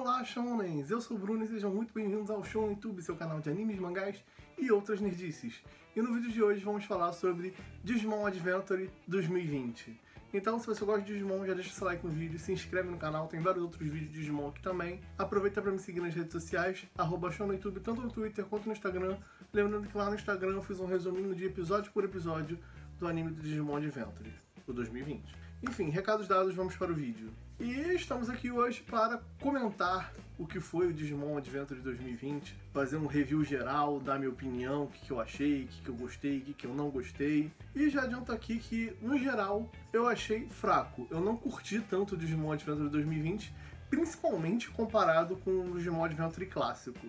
Olá, Shonens! Eu sou o Bruno e sejam muito bem-vindos ao Shonen YouTube, seu canal de animes, mangás e outras nerdices. E no vídeo de hoje vamos falar sobre Digimon Adventure 2020. Então, se você gosta de Digimon, já deixa seu like no vídeo, se inscreve no canal, tem vários outros vídeos de Digimon aqui também. Aproveita para me seguir nas redes sociais, @ShonenYouTube, tanto no Twitter quanto no Instagram. Lembrando que lá no Instagram eu fiz um resuminho de episódio por episódio do anime do Digimon Adventure, o 2020. Enfim, recados dados, vamos para o vídeo. E estamos aqui hoje para comentar o que foi o Digimon Adventure 2020, fazer um review geral, dar minha opinião, o que eu achei, o que eu gostei, o que eu não gostei. E já adianto aqui que, no geral, eu achei fraco. Eu não curti tanto o Digimon Adventure 2020, principalmente comparado com o Digimon Adventure clássico.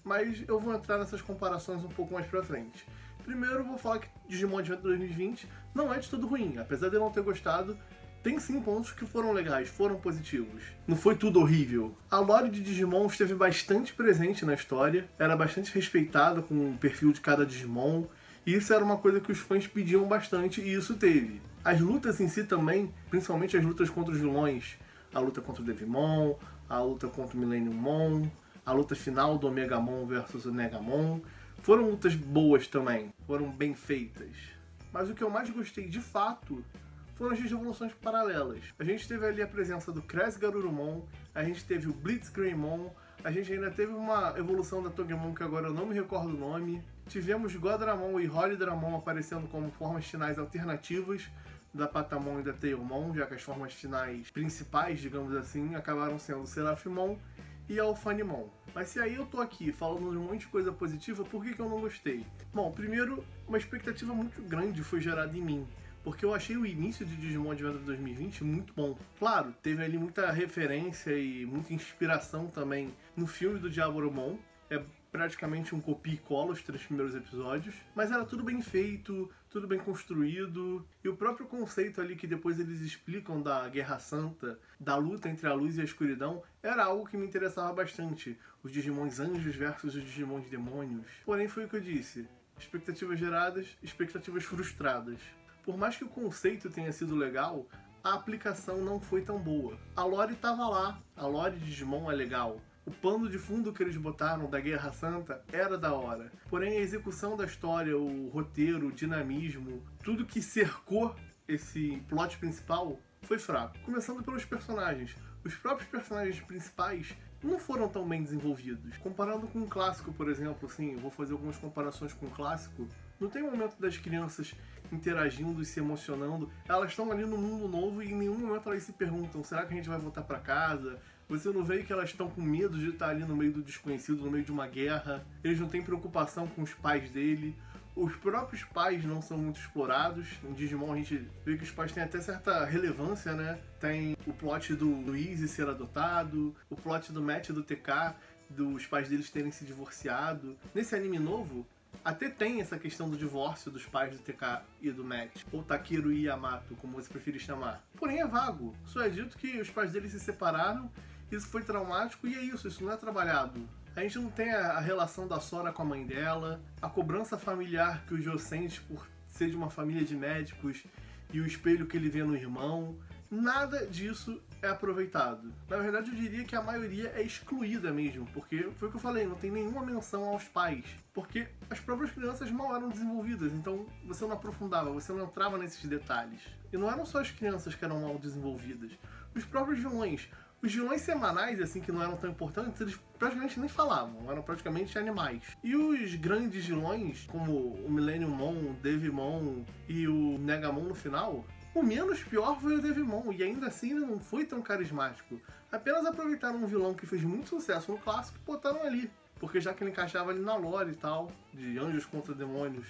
Mas eu vou entrar nessas comparações um pouco mais pra frente. Primeiro eu vou falar que Digimon Adventure 2020 não é de todo ruim. Apesar de eu não ter gostado, tem sim pontos que foram legais, foram positivos. Não foi tudo horrível. A lore de Digimon esteve bastante presente na história, era bastante respeitada com o perfil de cada Digimon, e isso era uma coisa que os fãs pediam bastante, e isso teve. As lutas em si também, principalmente as lutas contra os vilões, a luta contra o Devimon, a luta contra o Millenniummon, a luta final do Omegamon versus o Negamon, foram lutas boas também, foram bem feitas. Mas o que eu mais gostei de fato foram as evoluções paralelas. A gente teve ali a presença do Cres Garurumon, a gente teve o Blitzgreymon, a gente ainda teve uma evolução da Togemon que agora eu não me recordo o nome. Tivemos Godramon e Holidramon aparecendo como formas finais alternativas da Patamon e da Tailmon, já que as formas finais principais, digamos assim, acabaram sendo Serafimon e Alphanimon. Mas se aí eu tô aqui falando de um monte de coisa positiva, por que eu não gostei? Bom, primeiro, uma expectativa muito grande foi gerada em mim, porque eu achei o início de Digimon Adventure 2020 muito bom. Claro, teve ali muita referência e muita inspiração também no filme do Diaboromon. É praticamente um copia e cola os 3 primeiros episódios, mas era tudo bem feito, tudo bem construído, e o próprio conceito ali que depois eles explicam da Guerra Santa, da luta entre a luz e a escuridão, era algo que me interessava bastante. Os Digimons anjos versus os Digimons demônios. Porém, foi o que eu disse, expectativas geradas, expectativas frustradas. Por mais que o conceito tenha sido legal, a aplicação não foi tão boa. A lore estava lá, a lore de Digimon é legal. O pano de fundo que eles botaram da Guerra Santa era da hora. Porém, a execução da história, o roteiro, o dinamismo, tudo que cercou esse plot principal foi fraco. Começando pelos personagens. Os próprios personagens principais não foram tão bem desenvolvidos. Comparando com o clássico, por exemplo, assim, eu vou fazer algumas comparações com o clássico. Não tem momento das crianças interagindo e se emocionando. Elas estão ali no mundo novo e em nenhum momento elas se perguntam: será que a gente vai voltar pra casa? Você não vê que elas estão com medo de estar ali no meio do desconhecido, no meio de uma guerra. Eles não têm preocupação com os pais dele. Os próprios pais não são muito explorados. Em Digimon a gente vê que os pais têm até certa relevância, né? Tem o plot do Luigi ser adotado, o plot do Matt e do TK, dos pais deles terem se divorciado. Nesse anime novo, até tem essa questão do divórcio dos pais do TK e do Matt, ou Takeru e Yamato, como você preferir chamar. Porém é vago. Só é dito que os pais deles se separaram, isso foi traumático e é isso não é trabalhado. A gente não tem a relação da Sora com a mãe dela, a cobrança familiar que o Jo sente por ser de uma família de médicos e o espelho que ele vê no irmão. Nada disso é aproveitado. Na verdade, eu diria que a maioria é excluída mesmo, porque foi o que eu falei, não tem nenhuma menção aos pais, porque as próprias crianças mal eram desenvolvidas, então você não aprofundava, você não entrava nesses detalhes. E não eram só as crianças que eram mal desenvolvidas, os próprios vilões. Os vilões semanais, assim, que não eram tão importantes, eles praticamente nem falavam, eram praticamente animais. E os grandes vilões, como o Millenniummon, o Devimon e o Negamon no final, o menos pior foi o Devimon, e ainda assim ele não foi tão carismático. Apenas aproveitaram um vilão que fez muito sucesso no clássico e botaram ali, porque já que ele encaixava ali na lore e tal, de anjos contra demônios,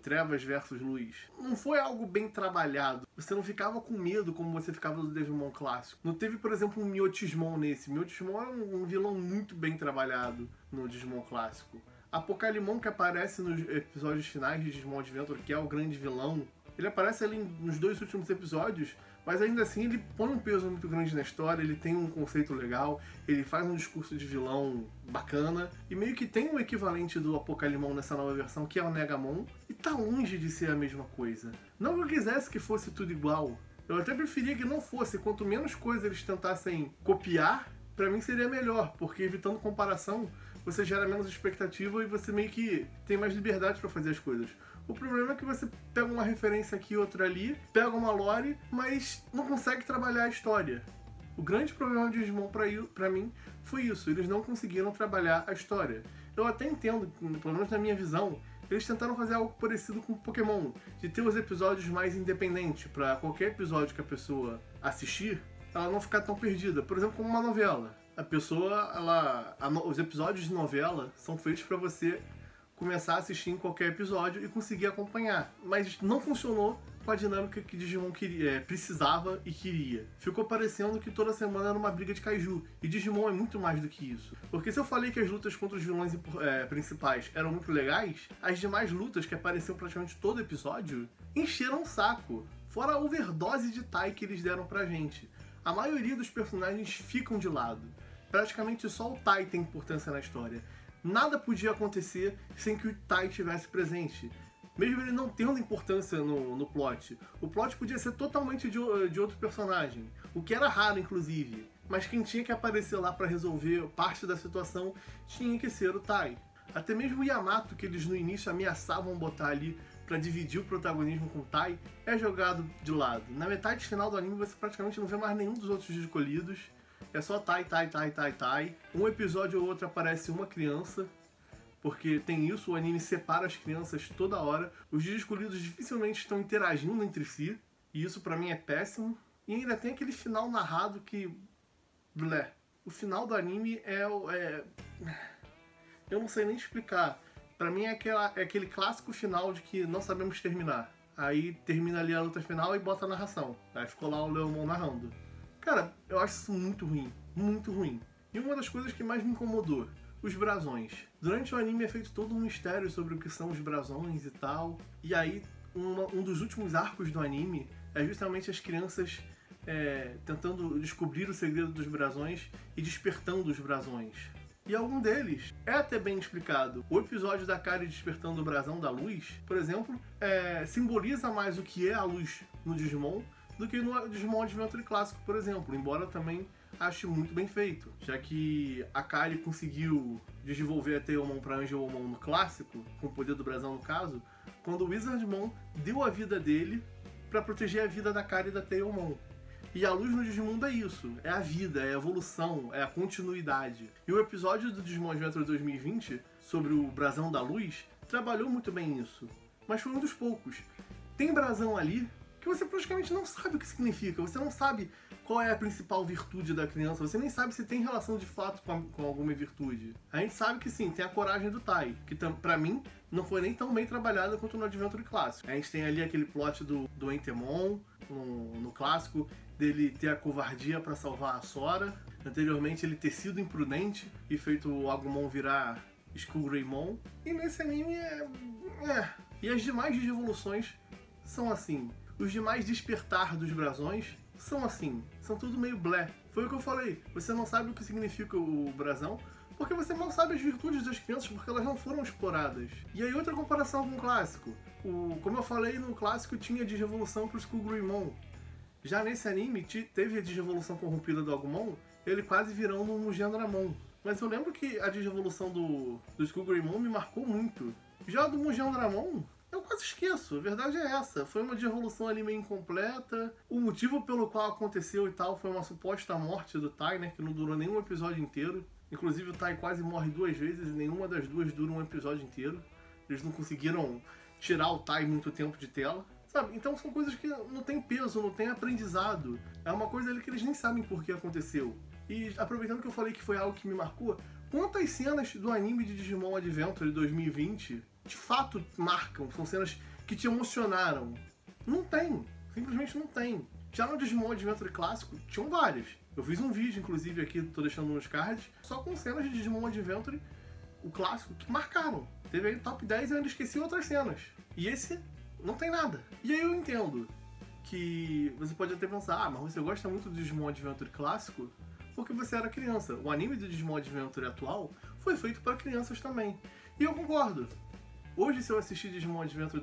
trevas versus luz. Não foi algo bem trabalhado. Você não ficava com medo como você ficava do Devimon clássico. Não teve, por exemplo, um Myotismon nesse. Myotismon é um vilão muito bem trabalhado no Digimon clássico. Apocalimon, que aparece nos episódios finais de Digimon Adventure, que é o grande vilão, ele aparece ali nos 2 últimos episódios, mas ainda assim ele põe um peso muito grande na história, ele tem um conceito legal, ele faz um discurso de vilão bacana, e meio que tem um equivalente do Apocalimon nessa nova versão, que é o Negamon, e tá longe de ser a mesma coisa. Não que eu quisesse que fosse tudo igual, eu até preferia que não fosse, quanto menos coisa eles tentassem copiar, pra mim seria melhor, porque evitando comparação, você gera menos expectativa e você meio que tem mais liberdade pra fazer as coisas. O problema é que você pega uma referência aqui e outra ali, pega uma lore, mas não consegue trabalhar a história. O grande problema de Digimon pra mim foi isso, eles não conseguiram trabalhar a história. Eu até entendo, pelo menos na minha visão, eles tentaram fazer algo parecido com Pokémon, de ter os episódios mais independentes, pra qualquer episódio que a pessoa assistir, ela não ficar tão perdida. Por exemplo, como uma novela. A pessoa, os episódios de novela são feitos pra você começar a assistir em qualquer episódio e conseguir acompanhar. Mas não funcionou com a dinâmica que Digimon precisava e queria. Ficou parecendo que toda semana era uma briga de kaiju. E Digimon é muito mais do que isso. Porque se eu falei que as lutas contra os vilões principais eram muito legais, as demais lutas que apareciam praticamente todo episódio encheram o saco. Fora a overdose de Tai que eles deram pra gente. A maioria dos personagens ficam de lado. Praticamente só o Tai tem importância na história. Nada podia acontecer sem que o Tai estivesse presente. Mesmo ele não tendo importância no plot. O plot podia ser totalmente de outro personagem. O que era raro, inclusive. Mas quem tinha que aparecer lá pra resolver parte da situação tinha que ser o Tai. Até mesmo o Yamato, que eles no início ameaçavam botar ali pra dividir o protagonismo com o Tai, é jogado de lado. Na metade final do anime você praticamente não vê mais nenhum dos outros escolhidos. É só Tai. Um episódio ou outro aparece uma criança. Porque tem isso, o anime separa as crianças toda hora. Os escolhidos dificilmente estão interagindo entre si. E isso pra mim é péssimo. E ainda tem aquele final narrado que... blé. O final do anime eu não sei nem explicar. Pra mim é aquele clássico final de que não sabemos terminar. Aí termina ali a luta final e bota a narração. Aí ficou lá o Leomon narrando. Cara, eu acho isso muito ruim. Muito ruim. E uma das coisas que mais me incomodou, os brasões. Durante o anime é feito todo um mistério sobre o que são os brasões e tal. E aí, um dos últimos arcos do anime é justamente as crianças tentando descobrir o segredo dos brasões e despertando os brasões. E algum deles é até bem explicado. O episódio da Kari despertando o brasão da luz, por exemplo, simboliza mais o que é a luz no Digimon do que no Digimon Adventure clássico, por exemplo. Embora também ache muito bem feito, já que a Kari conseguiu desenvolver a Tailmon para Angelmon no clássico, com o poder do brasão no caso, quando o Wizardmon deu a vida dele para proteger a vida da Kari e da Tailmon. E a luz no Digimundo é isso, é a vida, é a evolução, é a continuidade. E o episódio do Digimon Adventure 2020, sobre o brasão da luz, trabalhou muito bem isso. Mas foi um dos poucos. Tem brasão ali que você praticamente não sabe o que significa, você não sabe qual é a principal virtude da criança, você nem sabe se tem relação de fato com alguma virtude. A gente sabe que sim, tem a coragem do Tai, que pra mim não foi nem tão bem trabalhada quanto no Adventure clássico. A gente tem ali aquele plot do Entemon, no clássico, dele ter a covardia pra salvar a Sora, anteriormente ele ter sido imprudente e feito o Agumon virar Skullgreymon, e nesse anime E as demais Digivoluções são assim. Os demais despertar dos brasões são assim, são tudo meio blé. Foi o que eu falei, você não sabe o que significa o brasão, porque você não sabe as virtudes das crianças, porque elas não foram exploradas. E aí outra comparação com o clássico. Como eu falei, no clássico tinha Digivolução pro Skullgreymon. Já nesse anime, teve a Digivolução corrompida do Agumon, ele quase virando um Mugendramon. Mas eu lembro que a Digivolução do Skullgreymon me marcou muito. Já do Mugendramon, eu quase esqueço, a verdade é essa. Foi uma Digivolução ali meio incompleta. O motivo pelo qual aconteceu e tal foi uma suposta morte do Tai, né, que não durou nenhum episódio inteiro. Inclusive o Tai quase morre 2 vezes e nenhuma das duas dura um episódio inteiro. Eles não conseguiram tirar o Tai muito tempo de tela. Sabe? Então são coisas que não tem peso, não tem aprendizado. É uma coisa ali que eles nem sabem por que aconteceu. E aproveitando que eu falei que foi algo que me marcou, quantas cenas do anime de Digimon Adventure 2020 de fato marcam? São cenas que te emocionaram? Não tem. Simplesmente não tem. Já no Digimon Adventure clássico, tinham várias. Eu fiz um vídeo, inclusive, aqui, tô deixando nos cards, só com cenas de Digimon Adventure, o clássico, que marcaram. Teve aí top 10 e eu ainda esqueci outras cenas. E esse não tem nada. E aí eu entendo que você pode até pensar, mas você gosta muito do Digimon Adventure clássico porque você era criança. O anime do Digimon Adventure atual foi feito para crianças também. E eu concordo. Hoje, se eu assistir Digimon Adventure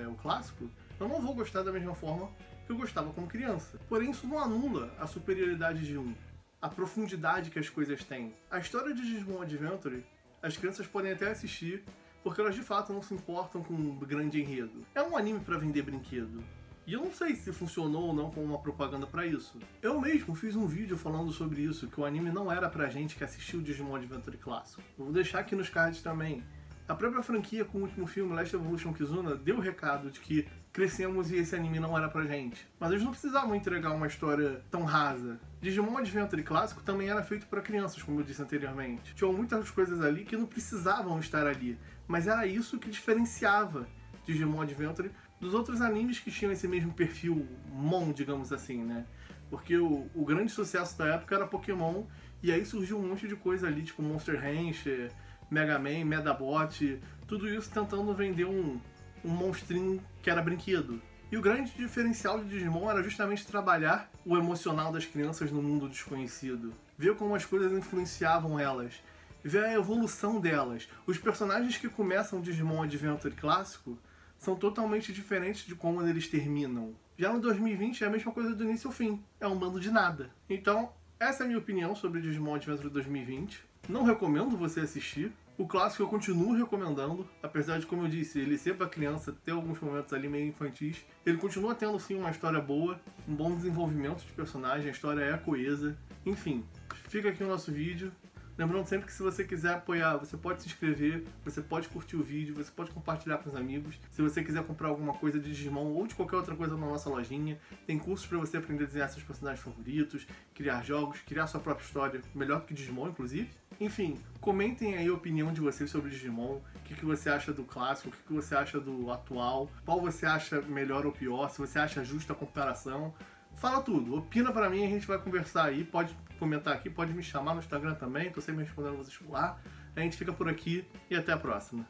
o clássico, eu não vou gostar da mesma forma que eu gostava como criança. Porém, isso não anula a superioridade de um. a profundidade que as coisas têm. A história de Digimon Adventure, as crianças podem até assistir, porque elas de fato não se importam com um grande enredo. É um anime pra vender brinquedo. E eu não sei se funcionou ou não como uma propaganda pra isso. Eu mesmo fiz um vídeo falando sobre isso, que o anime não era pra gente que assistiu o Digimon Adventure clássico. Eu vou deixar aqui nos cards também. A própria franquia com o último filme, Last Evolution Kizuna, deu o recado de que crescemos e esse anime não era pra gente. Mas eles não precisavam entregar uma história tão rasa. Digimon Adventure clássico também era feito para crianças, como eu disse anteriormente. Tinham muitas coisas ali que não precisavam estar ali, mas era isso que diferenciava Digimon Adventure dos outros animes que tinham esse mesmo perfil Mon, digamos assim, né? Porque o grande sucesso da época era Pokémon, e aí surgiu um monte de coisa ali, tipo Monster Rancher, Mega Man, Medabot, tudo isso tentando vender um monstrinho que era brinquedo. E o grande diferencial de Digimon era justamente trabalhar o emocional das crianças no mundo desconhecido. Ver como as coisas influenciavam elas. Ver a evolução delas. Os personagens que começam o Digimon Adventure clássico são totalmente diferentes de como eles terminam. Já no 2020 é a mesma coisa do início ao fim. É um bando de nada. Então, essa é a minha opinião sobre Digimon Adventure 2020. Não recomendo você assistir. O clássico eu continuo recomendando, apesar de, como eu disse, ele ser pra criança, ter alguns momentos ali meio infantis. Ele continua tendo, sim, uma história boa, um bom desenvolvimento de personagem, a história é coesa. Enfim, fica aqui o nosso vídeo. Lembrando sempre que se você quiser apoiar, você pode se inscrever, você pode curtir o vídeo, você pode compartilhar com os amigos. Se você quiser comprar alguma coisa de Digimon ou de qualquer outra coisa na nossa lojinha, tem cursos para você aprender a desenhar seus personagens favoritos, criar jogos, criar sua própria história, melhor que Digimon, inclusive. Enfim, comentem aí a opinião de vocês sobre Digimon, o que você acha do clássico, o que você acha do atual, qual você acha melhor ou pior, se você acha justa a comparação. Fala tudo, opina pra mim, a gente vai conversar aí, pode comentar aqui, pode me chamar no Instagram também, tô sempre respondendo vocês por lá. A gente fica por aqui e até a próxima.